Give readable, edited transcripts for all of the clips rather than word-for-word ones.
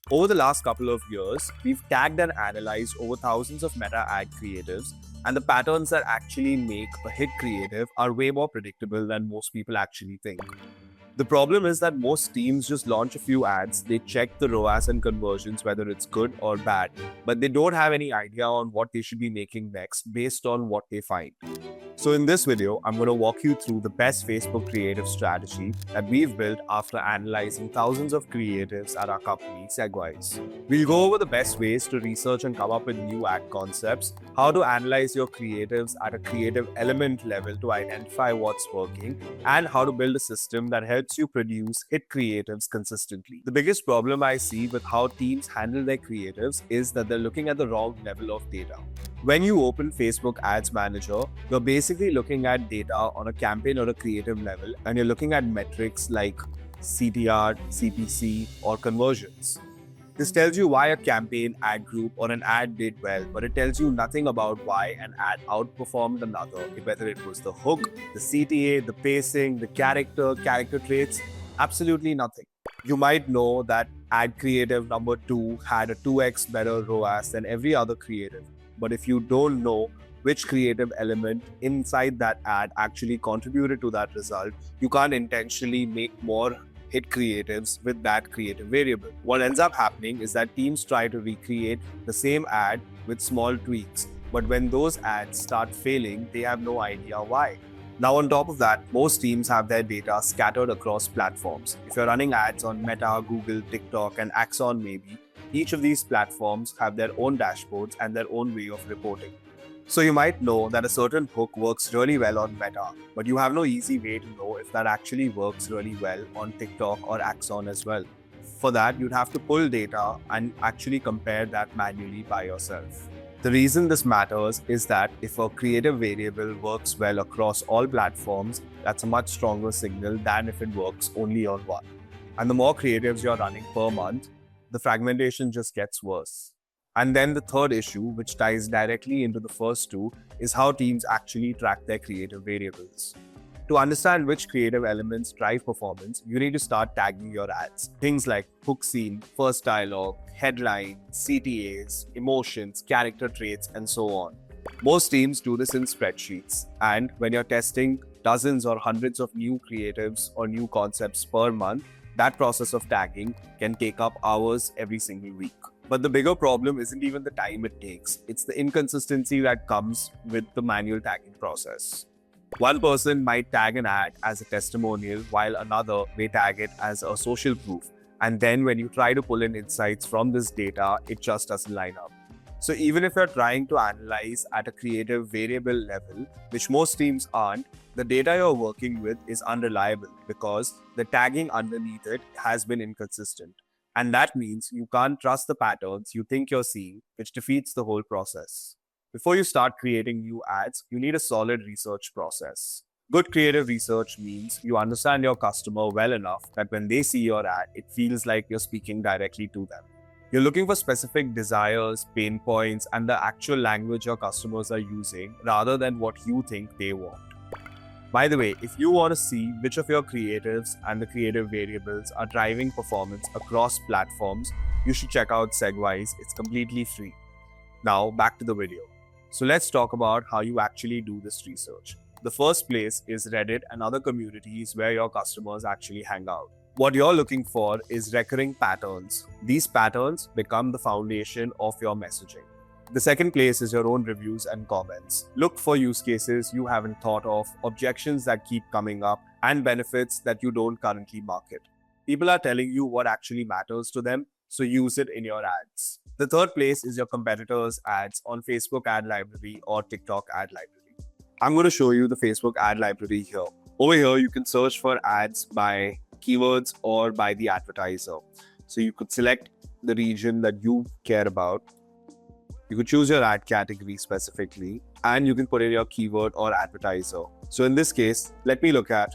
Over the last couple of years, we've tagged and analyzed over thousands of meta ad creatives, and the patterns that actually make a hit creative are way more predictable than most people actually think. The problem is that most teams just launch a few ads, they check the ROAS and conversions, whether it's good or bad, but they don't have any idea on what they should be making next based on what they find. So in this video, I'm going to walk you through the best Facebook creative strategy that we've built after analyzing thousands of creatives at our company, Segwise. We'll go over the best ways to research and come up with new ad concepts, how to analyze your creatives at a creative element level to identify what's working, and how to build a system that helps you produce hit creatives consistently. The biggest problem I see with how teams handle their creatives is that they're looking at the wrong level of data. When you open Facebook Ads Manager, you're basically looking at data on a campaign or a creative level, and you're looking at metrics like CTR, CPC, or conversions. This tells you why a campaign, ad group, or an ad did well, but it tells you nothing about why an ad outperformed another, whether it was the hook, the CTA, the pacing, the character traits, absolutely nothing. You might know that ad creative number 2 had a 2x better ROAS than every other creative. But if you don't know which creative element inside that ad actually contributed to that result, you can't intentionally make more hit creatives with that creative variable. What ends up happening is that teams try to recreate the same ad with small tweaks, but when those ads start failing, they have no idea why. Now, on top of that, most teams have their data scattered across platforms. If you're running ads on Meta, Google, TikTok, and Axon maybe, each of these platforms have their own dashboards and their own way of reporting. So you might know that a certain hook works really well on Meta, but you have no easy way to know if that actually works really well on TikTok or Axon as well. For that, you'd have to pull data and actually compare that manually by yourself. The reason this matters is that if a creative variable works well across all platforms, that's a much stronger signal than if it works only on one. And the more creatives you're running per month, the fragmentation just gets worse. And then the third issue, which ties directly into the first two, is how teams actually track their creative variables. To understand which creative elements drive performance, you need to start tagging your ads. Things like hook scene, first dialogue, headline, CTAs, emotions, character traits, and so on. Most teams do this in spreadsheets, and when you're testing dozens or hundreds of new creatives or new concepts per month, that process of tagging can take up hours every single week. But the bigger problem isn't even the time it takes, it's the inconsistency that comes with the manual tagging process. One person might tag an ad as a testimonial while another may tag it as a social proof. And then when you try to pull in insights from this data, it just doesn't line up. So even if you're trying to analyze at a creative variable level, which most teams aren't, the data you're working with is unreliable because the tagging underneath it has been inconsistent. And that means you can't trust the patterns you think you're seeing, which defeats the whole process. Before you start creating new ads, you need a solid research process. Good creative research means you understand your customer well enough that when they see your ad, it feels like you're speaking directly to them. You're looking for specific desires, pain points, and the actual language your customers are using rather than what you think they want. By the way, if you want to see which of your creatives and the creative variables are driving performance across platforms, you should check out Segwise. It's completely free. Now, back to the video. So let's talk about how you actually do this research. The first place is Reddit and other communities where your customers actually hang out. What you're looking for is recurring patterns. These patterns become the foundation of your messaging. The second place is your own reviews and comments. Look for use cases you haven't thought of, objections that keep coming up, and benefits that you don't currently market. People are telling you what actually matters to them, so use it in your ads. The third place is your competitors' ads on Facebook Ad Library or TikTok Ad Library. I'm going to show you the Facebook Ad Library here. Over here, you can search for ads by keywords or by the advertiser. So you could select the region that you care about. You could choose your ad category specifically, and you can put in your keyword or advertiser. So in this case, let me look at,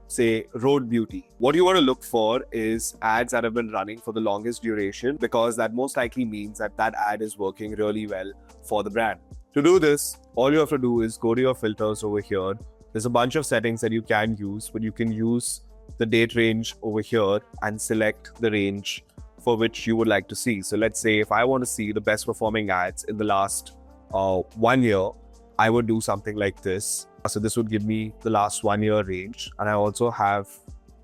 say, road beauty. What you want to look for is ads that have been running for the longest duration, because that most likely means that that ad is working really well for the brand. To do this, all you have to do is go to your filters over here. There's a bunch of settings that you can use, but you can use the date range over here and select the range for which you would like to see. So let's say if I want to see the best performing ads in the last 1 year, I would do something like this. So this would give me the last 1 year range. And I also have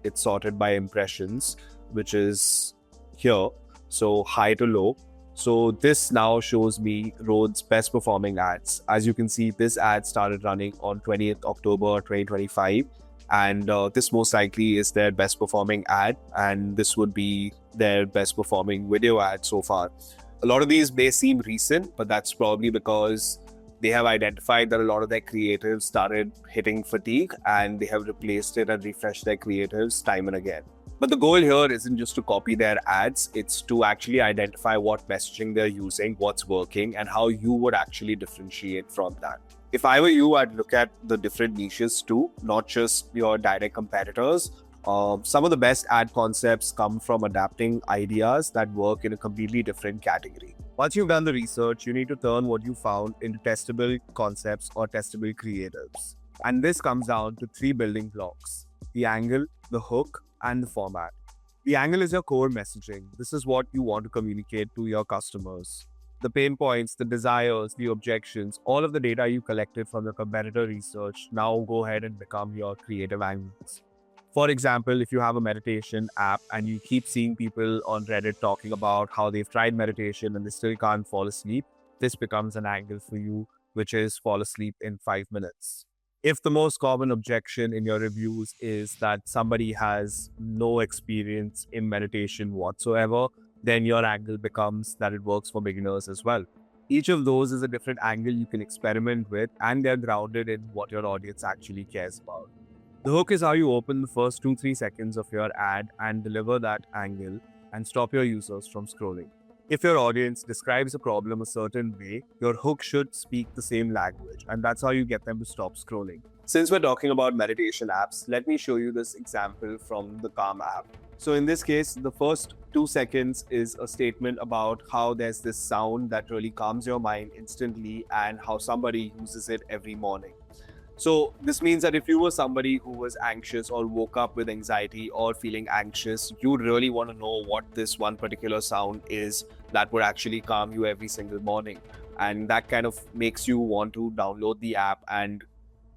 it sorted by impressions, which is here. So high to low. So this now shows me Rode's best performing ads. As you can see, this ad started running on 20th October 2025. And this most likely is their best performing ad. And this would be their best performing video ad so far. A lot of these may seem recent, but that's probably because they have identified that a lot of their creatives started hitting fatigue and they have replaced it and refreshed their creatives time and again. But the goal here isn't just to copy their ads, it's to actually identify what messaging they're using, what's working, and how you would actually differentiate from that. If I were you, I'd look at the different niches too, not just your direct competitors. Some of the best ad concepts come from adapting ideas that work in a completely different category. Once you've done the research, you need to turn what you found into testable concepts or testable creatives. And this comes down to 3 building blocks: the angle, the hook, and the format. The angle is your core messaging. This is what you want to communicate to your customers. The pain points, the desires, the objections, all of the data you collected from your competitor research now go ahead and become your creative angles. For example, if you have a meditation app and you keep seeing people on Reddit talking about how they've tried meditation and they still can't fall asleep, this becomes an angle for you, which is fall asleep in 5 minutes. If the most common objection in your reviews is that somebody has no experience in meditation whatsoever, then your angle becomes that it works for beginners as well. Each of those is a different angle you can experiment with, and they're grounded in what your audience actually cares about. The hook is how you open the first 2-3 seconds of your ad and deliver that angle and stop your users from scrolling. If your audience describes a problem a certain way, your hook should speak the same language, and that's how you get them to stop scrolling. Since we're talking about meditation apps, let me show you this example from the Calm app. So in this case, the first 2 seconds is a statement about how there's this sound that really calms your mind instantly and how somebody uses it every morning. So this means that if you were somebody who was anxious or woke up with anxiety or feeling anxious, you'd really want to know what this one particular sound is that would actually calm you every single morning. And that kind of makes you want to download the app and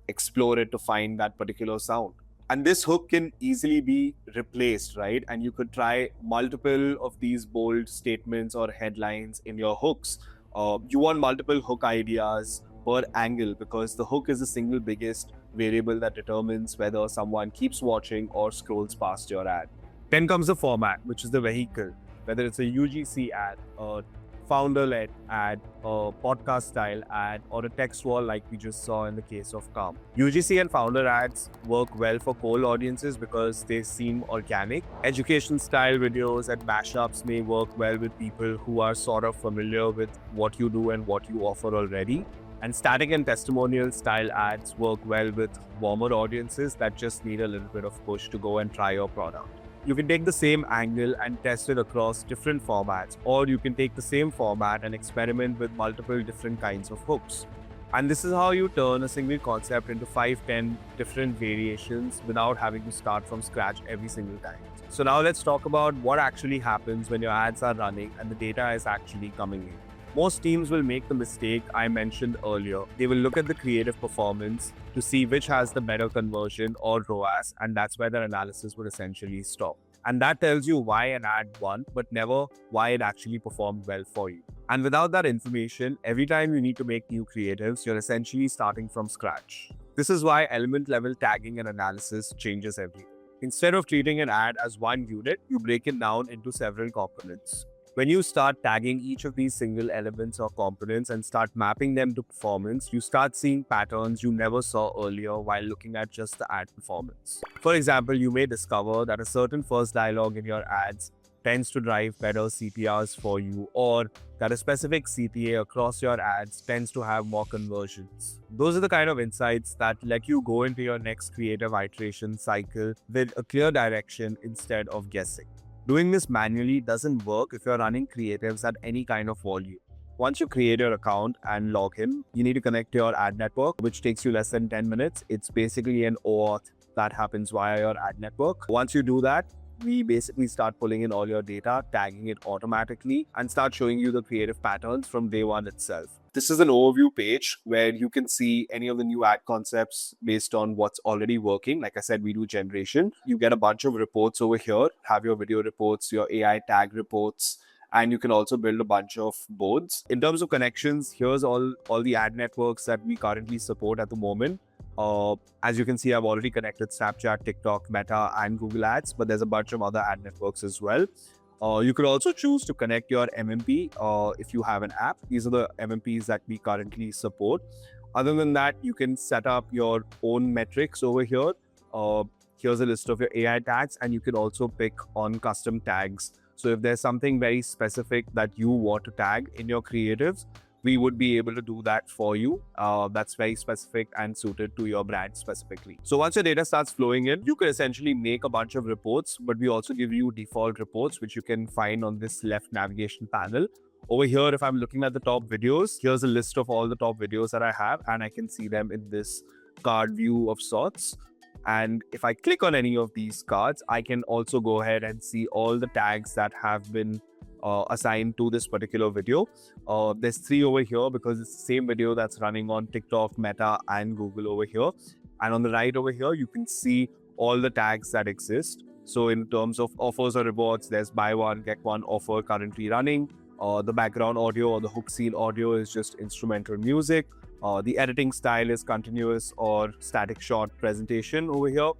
explore it to find that particular sound. And this hook can easily be replaced, right? And you could try multiple of these bold statements or headlines in your hooks. You want multiple hook ideas per angle because the hook is the single biggest variable that determines whether someone keeps watching or scrolls past your ad. Then comes the format, which is the vehicle, whether it's a UGC ad, a founder-led ad, a podcast-style ad, or a text wall like we just saw in the case of Calm. UGC and founder ads work well for cold audiences because they seem organic. Education-style videos and mashups may work well with people who are sort of familiar with what you do and what you offer already. And static and testimonial style ads work well with warmer audiences that just need a little bit of push to go and try your product. You can take the same angle and test it across different formats, or you can take the same format and experiment with multiple different kinds of hooks. And this is how you turn a single concept into 5-10 different variations without having to start from scratch every single time. So now let's talk about what actually happens when your ads are running and the data is actually coming in. Most teams will make the mistake I mentioned earlier. They will look at the creative performance to see which has the better conversion or ROAS, and that's where their analysis would essentially stop. And that tells you why an ad won, but never why it actually performed well for you. And without that information, every time you need to make new creatives, you're essentially starting from scratch. This is why element level tagging and analysis changes everything. Instead of treating an ad as one unit, you break it down into several components. When you start tagging each of these single elements or components and start mapping them to performance, you start seeing patterns you never saw earlier while looking at just the ad performance. For example, you may discover that a certain first dialogue in your ads tends to drive better CTRs for you, or that a specific CTA across your ads tends to have more conversions. Those are the kind of insights that let you go into your next creative iteration cycle with a clear direction instead of guessing. Doing this manually doesn't work if you're running creatives at any kind of volume. Once you create your account and log in, you need to connect to your ad network, which takes you less than 10 minutes. It's basically an OAuth that happens via your ad network. Once you do that, we basically start pulling in all your data, tagging it automatically, and start showing you the creative patterns from day one itself. This is an overview page where you can see any of the new ad concepts based on what's already working. Like I said, we do generation. You get a bunch of reports over here, have your video reports, your AI tag reports, and you can also build a bunch of boards. In terms of connections, here's all the ad networks that we currently support at the moment. As you can see, I've already connected Snapchat, TikTok, Meta, and Google Ads, but there's a bunch of other ad networks as well. You could also choose to connect your MMP if you have an app. These are the MMPs that we currently support. Other than that, you can set up your own metrics over here. Here's a list of your AI tags, and you can also pick on custom tags. So if there's something very specific that you want to tag in your creatives, we would be able to do that for you. That's very specific and suited to your brand specifically. So once your data starts flowing in, you can essentially make a bunch of reports, but we also give you default reports, which you can find on this left navigation panel. Over here, if I'm looking at the top videos, here's a list of all the top videos that I have, and I can see them in this card view of sorts. And if I click on any of these cards, I can also go ahead and see all the tags that have been assigned to this particular video. There's 3 over here because it's the same video that's running on TikTok, Meta, and Google over here. And on the right over here, you can see all the tags that exist. So in terms of offers or rewards, there's buy one, get one offer currently running. The background audio or the hook scene audio is just instrumental music. The editing style is continuous or static shot presentation over here.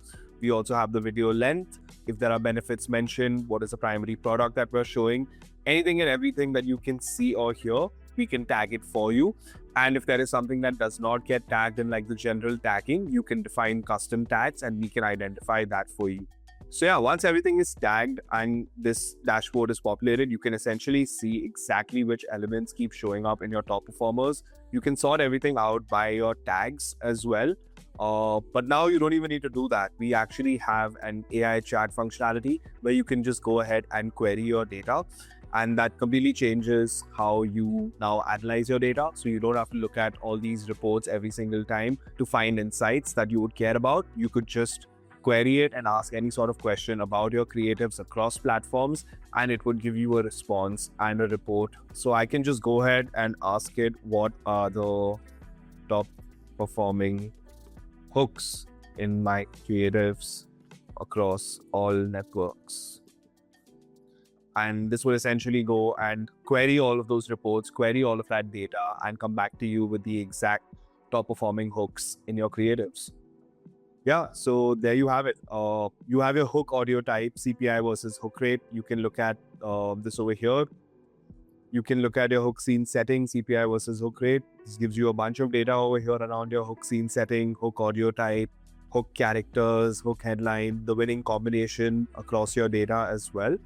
We also have the video length. If there are benefits mentioned, what is the primary product that we're showing, anything and everything that you can see or hear, we can tag it for you. And if there is something that does not get tagged in like the general tagging, you can define custom tags and we can identify that for you. So yeah, once everything is tagged and this dashboard is populated, you can essentially see exactly which elements keep showing up in your top performers. You can sort everything out by your tags as well. But now you don't even need to do that. We actually have an AI chat functionality where you can just go ahead and query your data. And that completely changes how you now analyze your data. So you don't have to look at all these reports every single time to find insights that you would care about. You could just query it and ask any sort of question about your creatives across platforms, and it would give you a response and a report. So I can just go ahead and ask it what are the top performing hooks in my creatives across all networks. And this will essentially go and query all of those reports, query all of that data, and come back to you with the exact top performing hooks in your creatives. Yeah, so there you have it. You have your hook audio type, CPI versus hook rate. You can look at this over here. You can look at your hook scene setting, CPI versus hook rate. This gives you a bunch of data over here around your hook scene setting, hook audio type, hook characters, hook headline, the winning combination across your data as well.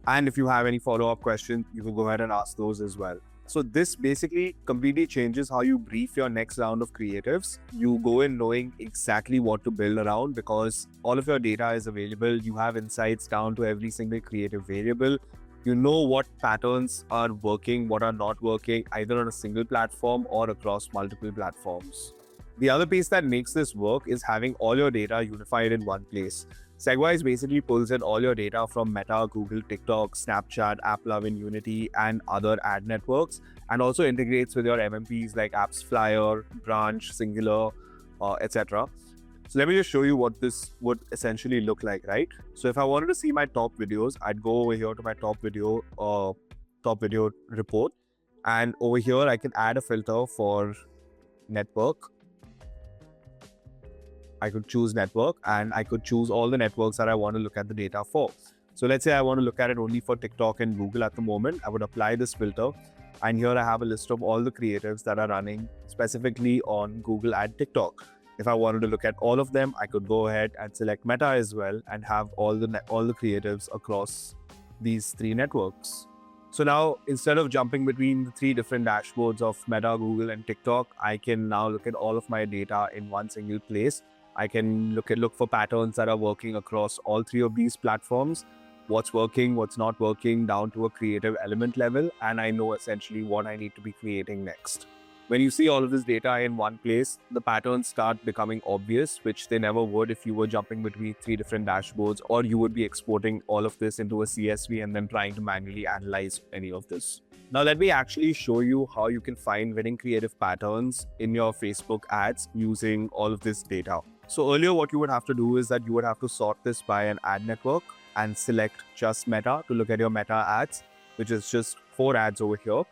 And if you have any follow-up questions, you can go ahead and ask those as well. So this basically completely changes how you brief your next round of creatives. You go in knowing exactly what to build around because all of your data is available. You have insights down to every single creative variable. You know what patterns are working, what are not working, either on a single platform or across multiple platforms. The other piece that makes this work is having all your data unified in one place. Segwise basically pulls in all your data from Meta, Google, TikTok, Snapchat, AppLovin, Unity, and other ad networks, and also integrates with your MMPs like Apps Flyer, Branch, Singular, etc. So let me just show you what this would essentially look like, right? So if I wanted to see my top videos, I'd go over here to my top video report, and over here I can add a filter for network. I could choose network and I could choose all the networks that I want to look at the data for. So let's say I want to look at it only for TikTok and Google at the moment. I would apply this filter, and here I have a list of all the creatives that are running specifically on Google and TikTok. If I wanted to look at all of them, I could go ahead and select Meta as well and have all the creatives across these 3 networks. So now, instead of jumping between the 3 different dashboards of Meta, Google, and TikTok, I can now look at all of my data in one single place. I can look for patterns that are working across all 3 of these platforms, what's working, what's not working, down to a creative element level, and I know essentially what I need to be creating next. When you see all of this data in one place, the patterns start becoming obvious, which they never would if you were jumping between three different dashboards, or you would be exporting all of this into a CSV and then trying to manually analyze any of this. Now, let me actually show you how you can find winning creative patterns in your Facebook ads using all of this data. So earlier, what you would have to do is that you would have to sort this by an ad network and select just Meta to look at your Meta ads, which is just 4 ads over here.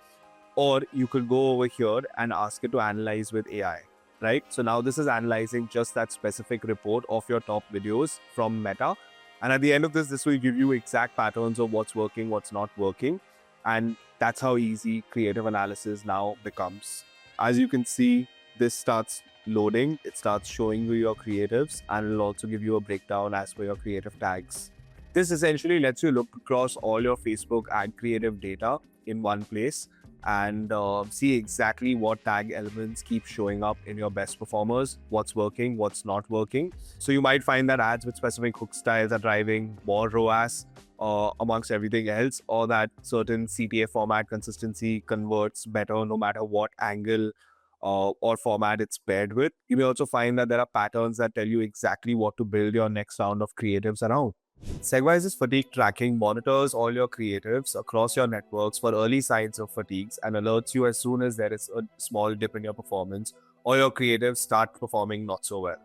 Or you could go over here and ask it to analyze with AI, right? So now this is analyzing just that specific report of your top videos from Meta. And at the end of this, this will give you exact patterns of what's working, what's not working. And that's how easy creative analysis now becomes. As you can see, this starts loading, it starts showing you your creatives, and it'll also give you a breakdown as per your creative tags. This essentially lets you look across all your Facebook ad creative data in one place and see exactly what tag elements keep showing up in your best performers, what's working, what's not working. So you might find that ads with specific hook styles are driving more ROAS amongst everything else, or that certain CTA format consistency converts better no matter what angle or format it's paired with. You may also find that there are patterns that tell you exactly what to build your next round of creatives around. Segwise's fatigue tracking monitors all your creatives across your networks for early signs of fatigues and alerts you as soon as there is a small dip in your performance or your creatives start performing not so well.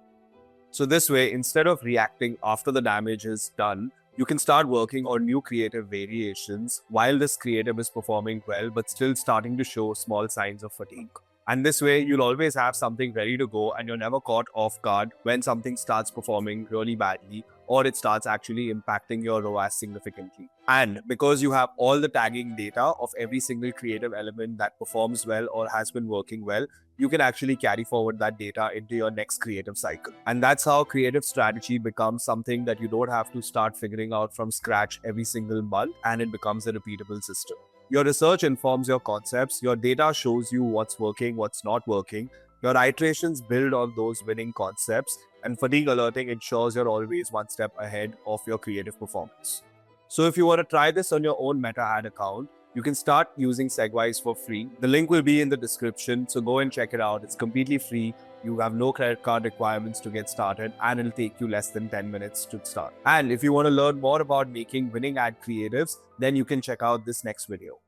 So this way, instead of reacting after the damage is done, you can start working on new creative variations while this creative is performing well but still starting to show small signs of fatigue. And this way, you'll always have something ready to go and you're never caught off guard when something starts performing really badly or it starts actually impacting your ROAS significantly. And because you have all the tagging data of every single creative element that performs well or has been working well, you can actually carry forward that data into your next creative cycle. And that's how creative strategy becomes something that you don't have to start figuring out from scratch every single month, and it becomes a repeatable system. Your research informs your concepts, your data shows you what's working, what's not working, your iterations build on those winning concepts, and fatigue alerting ensures you're always one step ahead of your creative performance. So if you want to try this on your own Meta ad account, you can start using Segwise for free. The link will be in the description, so go and check it out. It's completely free. You have no credit card requirements to get started, and it'll take you less than 10 minutes to start. And if you want to learn more about making winning ad creatives, then you can check out this next video.